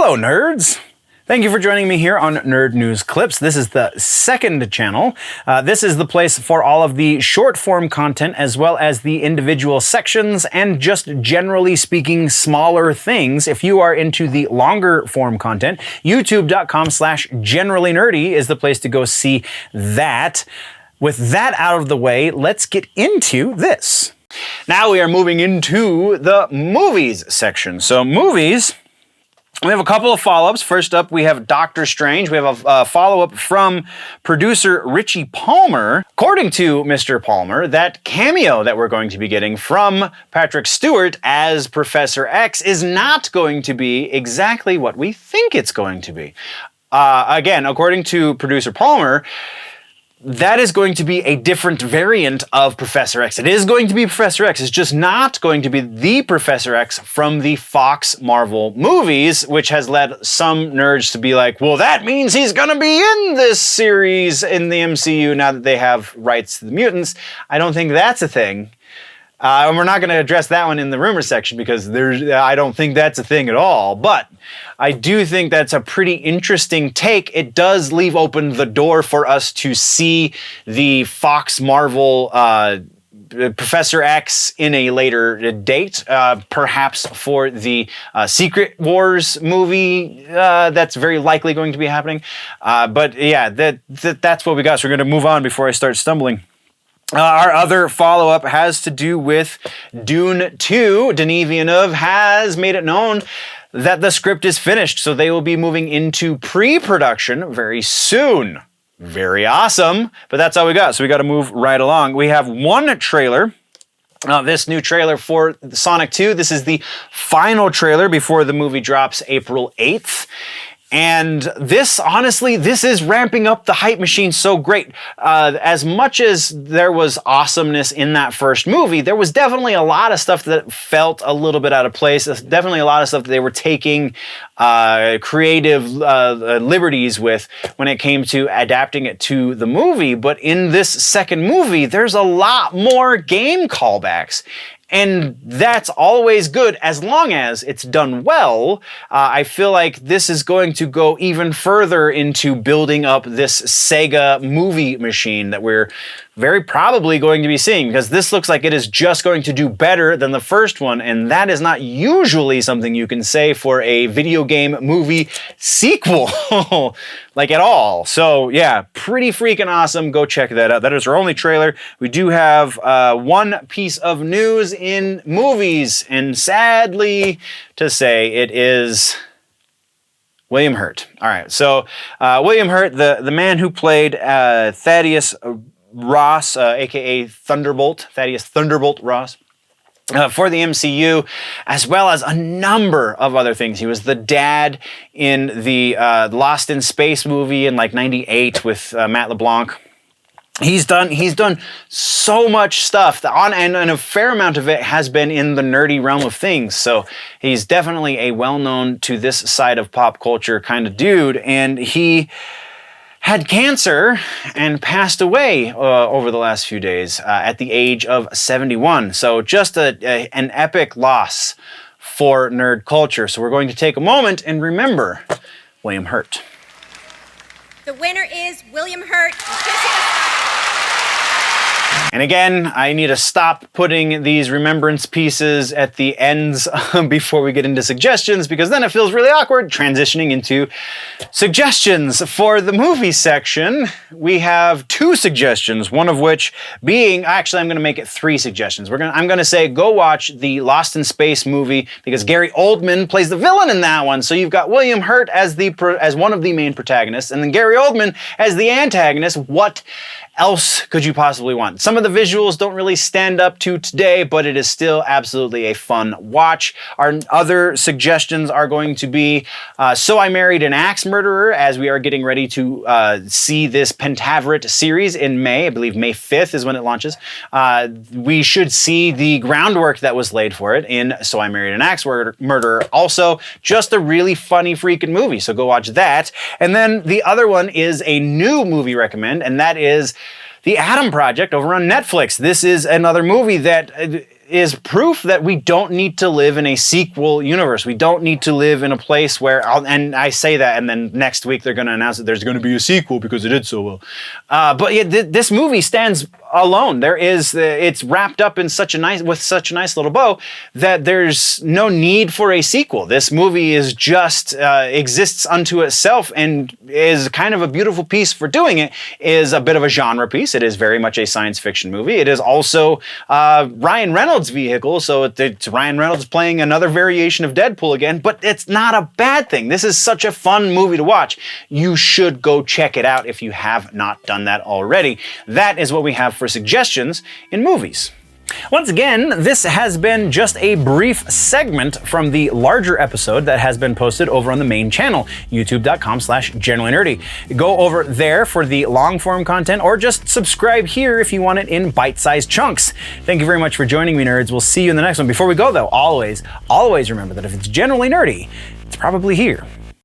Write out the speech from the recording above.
Hello, nerds! Thank you for joining me here on Nerd News Clips. This is the second channel. This is the place for all of the short-form content as well as the individual sections and just generally speaking smaller things. If you are into the longer form content, youtube.com/generallynerdy is the place to go see that. With that out of the way, let's get into this. Now we are moving into the movies section. So movies, we have a couple of follow-ups. First up, we have Doctor Strange. We have a follow-up from producer Richie Palmer. According to Mr. Palmer, that cameo that we're going to be getting from Patrick Stewart as Professor X is not going to be exactly what we think it's going to be. Again, according to producer Palmer, that is going to be a different variant of Professor X. It is going to be Professor X. It's just not going to be the Professor X from the Fox Marvel movies, which has led some nerds to be like, well, that means he's going to be in this series in the MCU now that they have rights to the mutants. I don't think that's a thing. And we're not going to address that one in the rumor section because I don't think that's a thing at all. But I do think that's a pretty interesting take. It does leave open the door for us to see the Fox Marvel Professor X in a later date, perhaps for the Secret Wars movie that's very likely going to be happening. But yeah, that's what we got. So we're going to move on before I start stumbling. Our other follow-up has to do with Dune 2. Denis Villeneuve has made it known that the script is finished, so they will be moving into pre-production very soon. Very awesome, but that's all we got, so we got to move right along. We have one trailer. This new trailer for Sonic 2. This is the final trailer before the movie drops April 8th. And this, honestly, this is ramping up the hype machine so great. As much as there was awesomeness in that first movie, there was definitely a lot of stuff that felt a little bit out of place. There's definitely a lot of stuff that they were taking creative liberties with when it came to adapting it to the movie. But in this second movie, there's a lot more game callbacks. And that's always good as long as it's done well. I feel like this is going to go even further into building up this Sega movie machine that we're very probably going to be seeing, because this looks like it is just going to do better than the first one, and that is not usually something you can say for a video game movie sequel, like at all. So yeah, pretty freaking awesome. Go check that out. That is our only trailer. We do have one piece of news in movies, and sadly to say, it is William Hurt. All right, so William Hurt, the man who played Thaddeus Ross, aka Thunderbolt, Thaddeus Thunderbolt Ross, for the MCU, as well as a number of other things. He was the dad in the Lost in Space movie in like '98 with Matt LeBlanc. He's done so much stuff, and a fair amount of it has been in the nerdy realm of things. So he's definitely a well-known to this side of pop culture kind of dude, and he had cancer and passed away over the last few days at the age of 71. So just an epic loss for nerd culture. So we're going to take a moment and remember William Hurt. The winner is William Hurt. And again, I need to stop putting these remembrance pieces at the ends before we get into suggestions, because then it feels really awkward transitioning into suggestions. For the movie section, we have two suggestions, one of which being, actually I'm going to make it three suggestions. I'm going to say go watch the Lost in Space movie, because Gary Oldman plays the villain in that one. So you've got William Hurt as one of the main protagonists, and then Gary Oldman as the antagonist. What else could you possibly want? Some of the visuals don't really stand up to today, but it is still absolutely a fun watch. Our other suggestions are going to be So I Married an Axe Murderer, as we are getting ready to see this Pentaveret series in May. I believe May 5th is when it launches. We should see the groundwork that was laid for it in So I Married an Axe Murderer. Also, just a really funny freaking movie, so go watch that. And then the other one is a new movie recommend, and that is The Adam Project over on Netflix. This is another movie that is proof that we don't need to live in a sequel universe. We don't need to live in a place where, and I say that, and then next week they're going to announce that there's going to be a sequel because it did so well. But yeah, this movie stands alone. It's wrapped up in with such a nice little bow that there's no need for a sequel. This movie is just exists unto itself and is kind of a beautiful piece for doing it. Is a bit of a genre piece. It is very much a science fiction movie. It is also Ryan Reynolds' vehicle, so it's Ryan Reynolds playing another variation of Deadpool again, but it's not a bad thing. This is such a fun movie to watch. You should go check it out if you have not done that already. That is what we have for suggestions in movies. Once again, this has been just a brief segment from the larger episode that has been posted over on the main channel, youtube.com/generallynerdy. Go over there for the long form content, or just subscribe here if you want it in bite-sized chunks. Thank you very much for joining me, nerds. We'll see you in the next one. Before we go though, always remember that if it's generally nerdy, it's probably here.